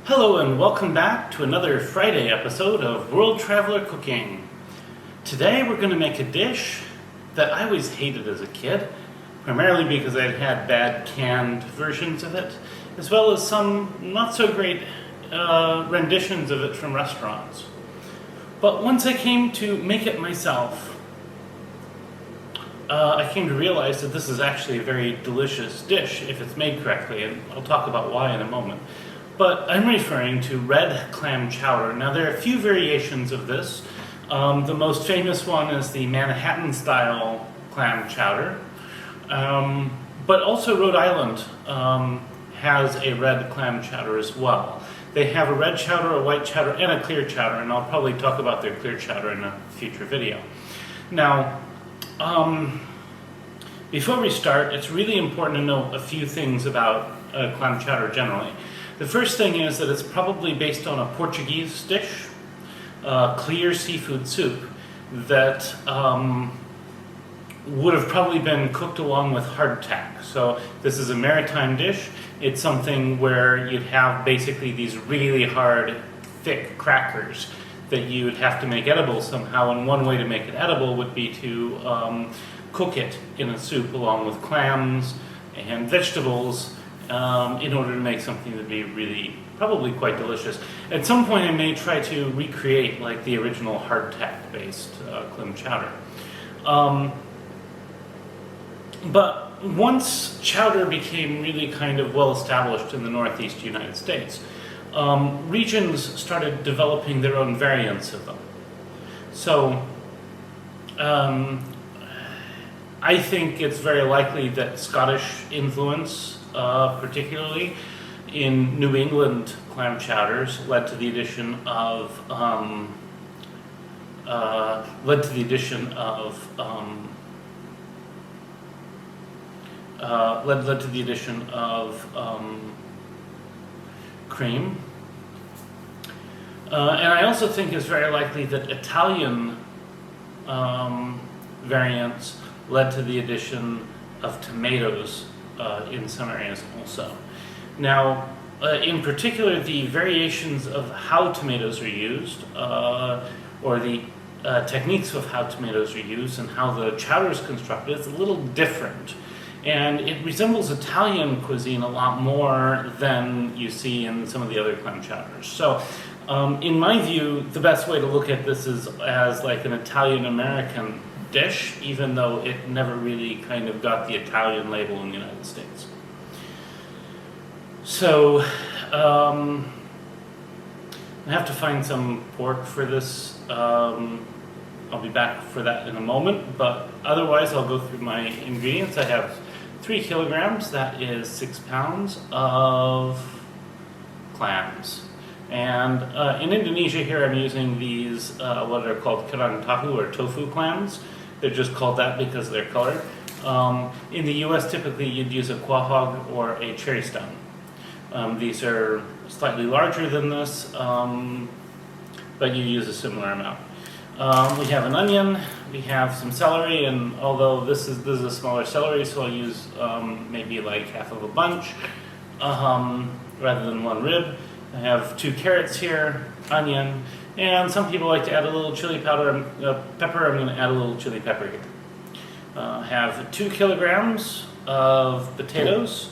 Hello and welcome back to another Friday episode of World Traveler Cooking. Today we're going to make a dish that I always hated as a kid, primarily because I'd had bad canned versions of it, as well as some not so great renditions of it from restaurants. But once I came to make it myself, I came to realize that this is actually a very delicious dish if it's made correctly, and I'll talk about why in a moment. But I'm referring to red clam chowder. Now there are a few variations of this. The most famous one is the Manhattan-style clam chowder. But also Rhode Island has a red clam chowder as well. They have a red chowder, a white chowder, and a clear chowder, and I'll probably talk about their clear chowder in a future video. Now, before we start, it's really important to know a few things about clam chowder generally. The first thing is that it's probably based on a Portuguese dish, clear seafood soup, that would have probably been cooked along with hardtack. So this is a maritime dish. It's something where you'd have basically these really hard, thick crackers that you'd have to make edible somehow, and one way to make it edible would be to cook it in a soup along with clams and vegetables in order to make something that would be really, probably quite delicious. At some point I may try to recreate like the original hardtack based clam chowder. But once chowder became really kind of well established in the Northeast United States, regions started developing their own variants of them. So I think it's very likely that Scottish influence, particularly in New England clam chowders, led to the addition of cream. And I also think it's very likely that Italian variants led to the addition of tomatoes in some areas also. Now, in particular, the variations of how tomatoes are used, or the techniques of how tomatoes are used and how the chowder is constructed is a little different. And it resembles Italian cuisine a lot more than you see in some of the other clam chowders. So, in my view, the best way to look at this is as like an Italian-American dish, even though it never really kind of got the Italian label in the United States. So, I have to find some pork for this. I'll be back for that in a moment, but otherwise I'll go through my ingredients. I have 3 kilograms, that is 6 pounds of clams. And in Indonesia here I'm using these, what are called kerang tahu or tofu clams. They're just called that because of their color. In the US typically you'd use a quahog or a cherry stone. These are slightly larger than this, but you use a similar amount. We have an onion, we have some celery, and although this is a smaller celery, so I'll use maybe like half of a bunch rather than one rib. I have 2 carrots here, onion, and some people like to add a little chili powder, pepper. I'm going to add a little chili pepper here. I have 2 kilograms of potatoes,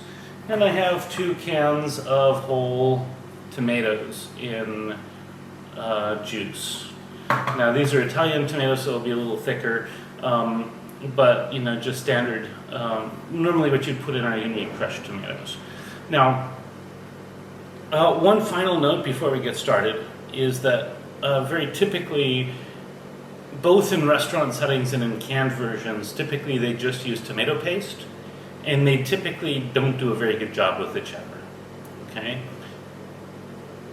and I have 2 cans of whole tomatoes in juice. Now these are Italian tomatoes, so it'll be a little thicker, but you know, just standard. Normally what you'd put in are going to be crushed tomatoes. Now, one final note before we get started is that very typically, both in restaurant settings and in canned versions, typically they just use tomato paste, and they typically don't do a very good job with the cheddar. Okay?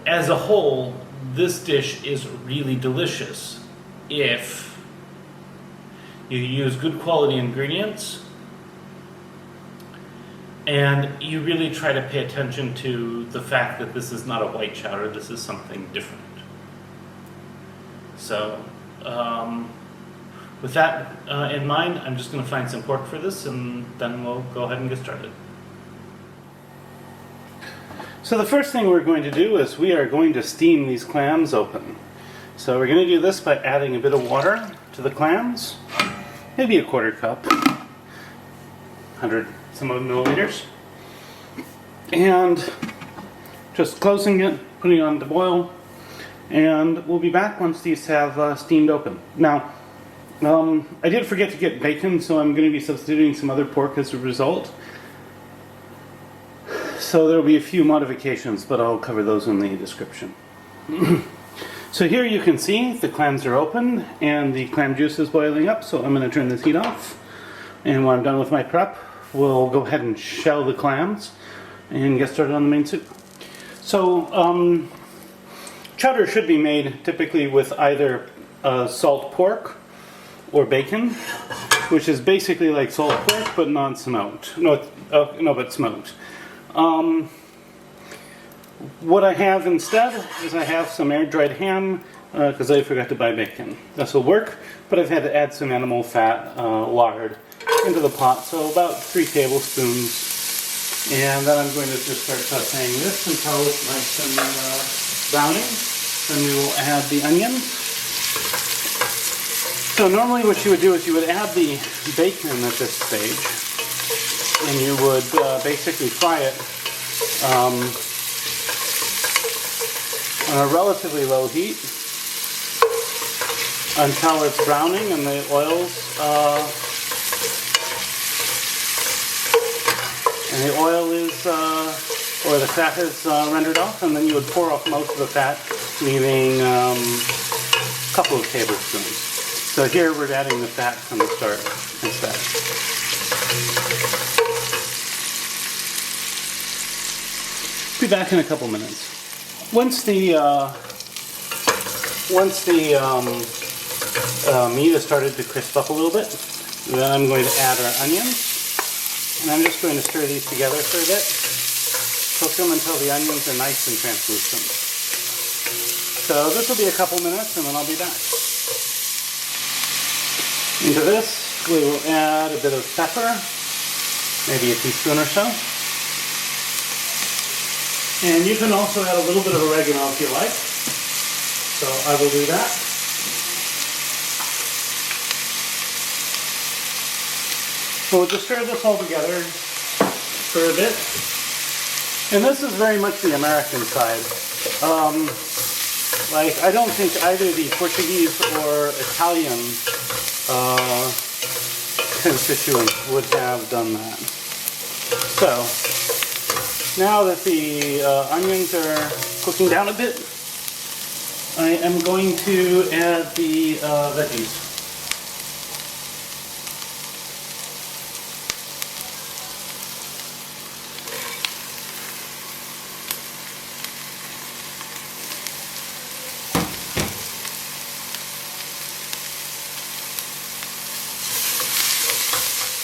As a whole, this dish is really delicious if you use good quality ingredients and you really try to pay attention to the fact that this is not a white chowder, this is something different. So, with that in mind, I'm just going to find some pork for this, and then we'll go ahead and get started. So the first thing we're going to do is we are going to steam these clams open. So we're going to do this by adding a bit of water to the clams, maybe a quarter cup, 100 some odd milliliters, and just closing it, putting it on to boil, and we'll be back once these have steamed open. Now, I did forget to get bacon, so I'm going to be substituting some other pork as a result. So there will be a few modifications, but I'll cover those in the description. So here you can see the clams are open and the clam juice is boiling up, so I'm going to turn this heat off. And when I'm done with my prep, we'll go ahead and shell the clams and get started on the main soup. So chowder should be made typically with either salt pork or bacon, which is basically like salt pork but not smoked. But smoked. What I have instead is I have some air-dried ham because I forgot to buy bacon. This will work, but I've had to add some animal fat, lard, into the pot, so about 3 tablespoons. And then I'm going to just start sauteing this until it's nice and browning. Then we will add the onions. So normally what you would do is you would add the bacon at this stage, and you would basically fry it on a relatively low heat until it's browning and the oils or the fat is rendered off, and then you would pour off most of the fat, leaving a couple of tablespoons. So here we're adding the fat from the start instead. Be back in a couple minutes. Once the meat has started to crisp up a little bit, then I'm going to add our onions, and I'm just going to stir these together for a bit, cook them until the onions are nice and translucent. So this will be a couple minutes, and then I'll be back. Into this, we will add a bit of pepper, maybe a teaspoon or so. And you can also add a little bit of oregano if you like. So I will do that. So we'll just stir this all together for a bit. And this is very much the American side. I don't think either the Portuguese or Italian constituents would have done that. So, now that the onions are cooking down a bit, I am going to add the veggies.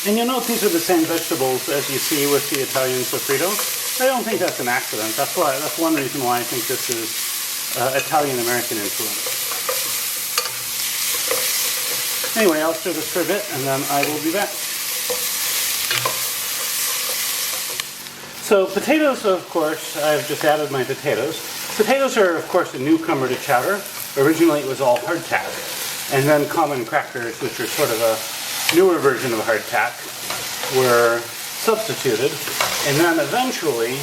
And you'll note these are the same vegetables as you see with the Italian sofrito. I don't think that's an accident. That's one reason why I think this is Italian-American influence. Anyway, I'll stir this for a bit, and then I will be back. So potatoes, of course, I've just added my potatoes. Potatoes are, of course, a newcomer to chowder. Originally it was all hardtack, and then common crackers, which are sort of a newer version of hardtack, were substituted, and then eventually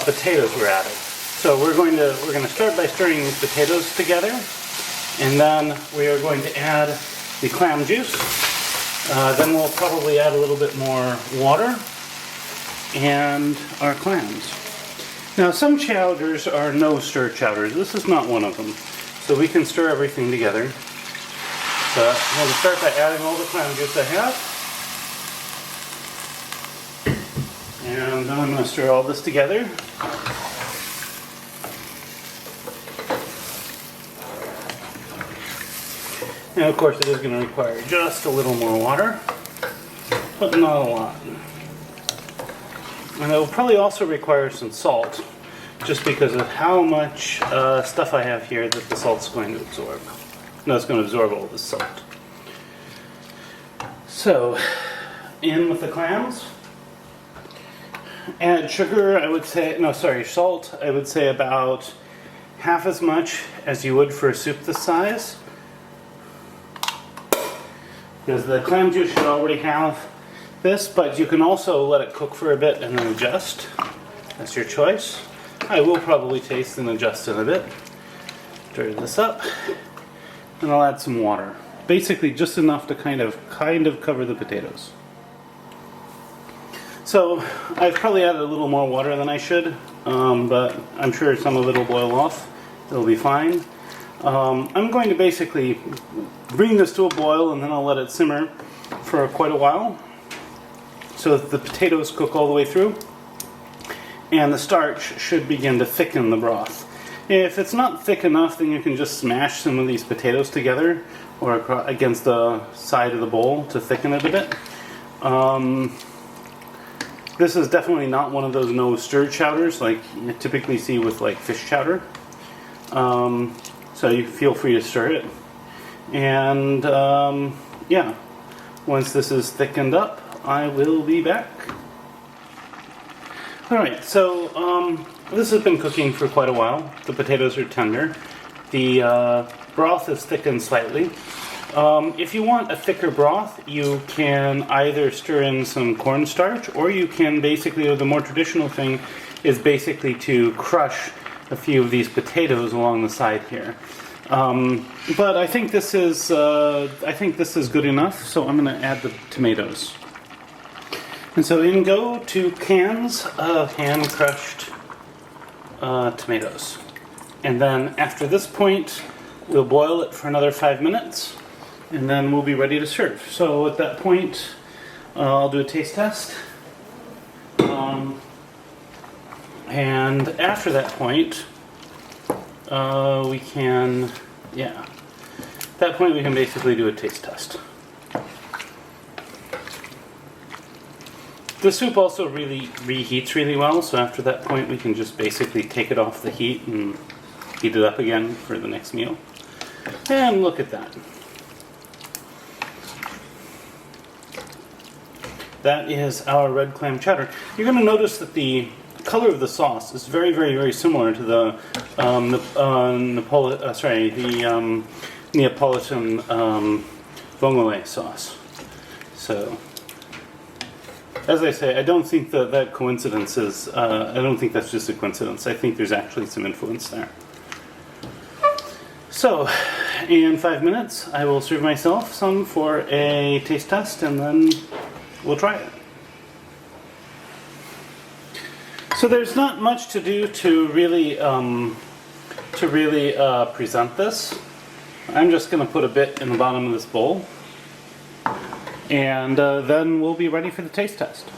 potatoes were added. So we're going to start by stirring these potatoes together, and then we are going to add the clam juice. Then we'll probably add a little bit more water and our clams. Now some chowders are no-stir chowders. This is not one of them. So we can stir everything together. So I'm going to start by adding all the clam juice I have. And then I'm going to stir all this together. And of course it is going to require just a little more water, but not a lot. And it will probably also require some salt, just because of how much stuff I have here that the salt's going to absorb. No, it's going to absorb all this salt. So, in with the clams. add sugar, I would say, no, sorry, salt, I would say about half as much as you would for a soup this size. Because the clam juice should already have this, but you can also let it cook for a bit and then adjust. That's your choice. I will probably taste and adjust in a bit. Stir this up, and I'll add some water. Basically just enough to kind of cover the potatoes. So I've probably added a little more water than I should, but I'm sure some of it will boil off. It'll be fine. I'm going to basically bring this to a boil and then I'll let it simmer for quite a while so that the potatoes cook all the way through and the starch should begin to thicken the broth. If it's not thick enough, then you can just smash some of these potatoes together or against the side of the bowl to thicken it a bit. This is definitely not one of those no stir chowders like you typically see with like fish chowder. So you feel free to stir it. And yeah, once this is thickened up, I will be back. Alright, so this has been cooking for quite a while. The potatoes are tender. The broth is thickened slightly. If you want a thicker broth, you can either stir in some cornstarch, or you can basically, the more traditional thing is basically to crush a few of these potatoes along the side here. But I think this is good enough, so I'm going to add the tomatoes. And so in go 2 cans of hand crushed tomatoes. And then after this point, we'll boil it for another 5 minutes, and then we'll be ready to serve. So at that point, I'll do a taste test. And after that point, we can, at that point we can basically do a taste test. The soup also really reheats really well, so after that point we can just basically take it off the heat and heat it up again for the next meal. And look at that. That is our red clam chowder. You're going to notice that the color of the sauce is very, very, very similar to the Neapolitan vongole sauce. So, as I say, I don't think that coincidence is. I don't think that's just a coincidence. I think there's actually some influence there. So, in 5 minutes, I will serve myself some for a taste test, and then we'll try it. So there's not much to do to really present this. I'm just going to put a bit in the bottom of this bowl, and then we'll be ready for the taste test.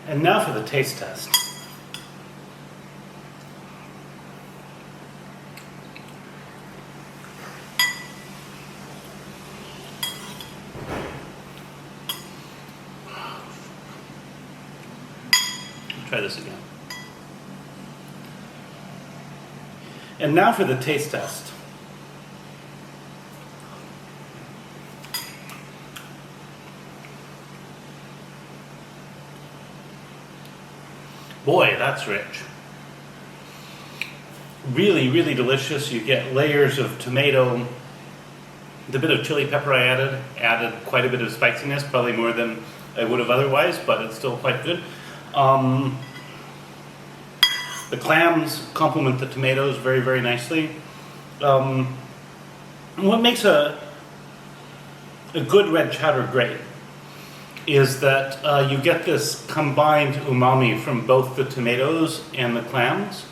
And now for the taste test. Try this again. And now for the taste test. Boy, that's rich. Really, really delicious. You get layers of tomato. The bit of chili pepper I added quite a bit of spiciness, probably more than I would have otherwise, but it's still quite good. The clams complement the tomatoes very, very nicely. What makes a good red chowder great is that you get this combined umami from both the tomatoes and the clams,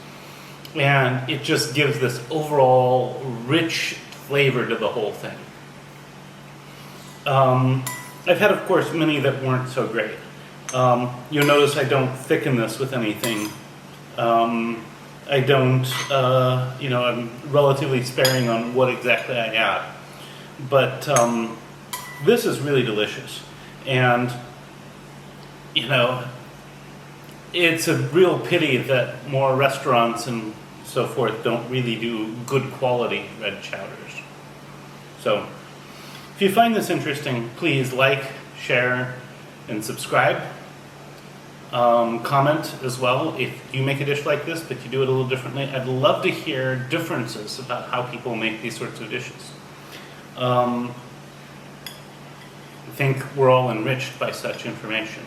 and it just gives this overall rich flavor to the whole thing. I've had, of course, many that weren't so great. You'll notice I don't thicken this with anything. I don't, I'm relatively sparing on what exactly I add. But this is really delicious. And, it's a real pity that more restaurants and so forth don't really do good quality red chowders. So, if you find this interesting, please like, share, and subscribe. Comment as well if you make a dish like this, but you do it a little differently. I'd love to hear differences about how people make these sorts of dishes. I think we're all enriched by such information.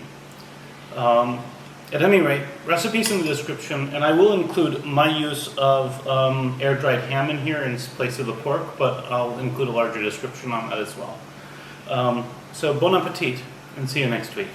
At any rate, recipes in the description, and I will include my use of air-dried ham in here in place of the pork, but I'll include a larger description on that as well. So bon appetit, and see you next week.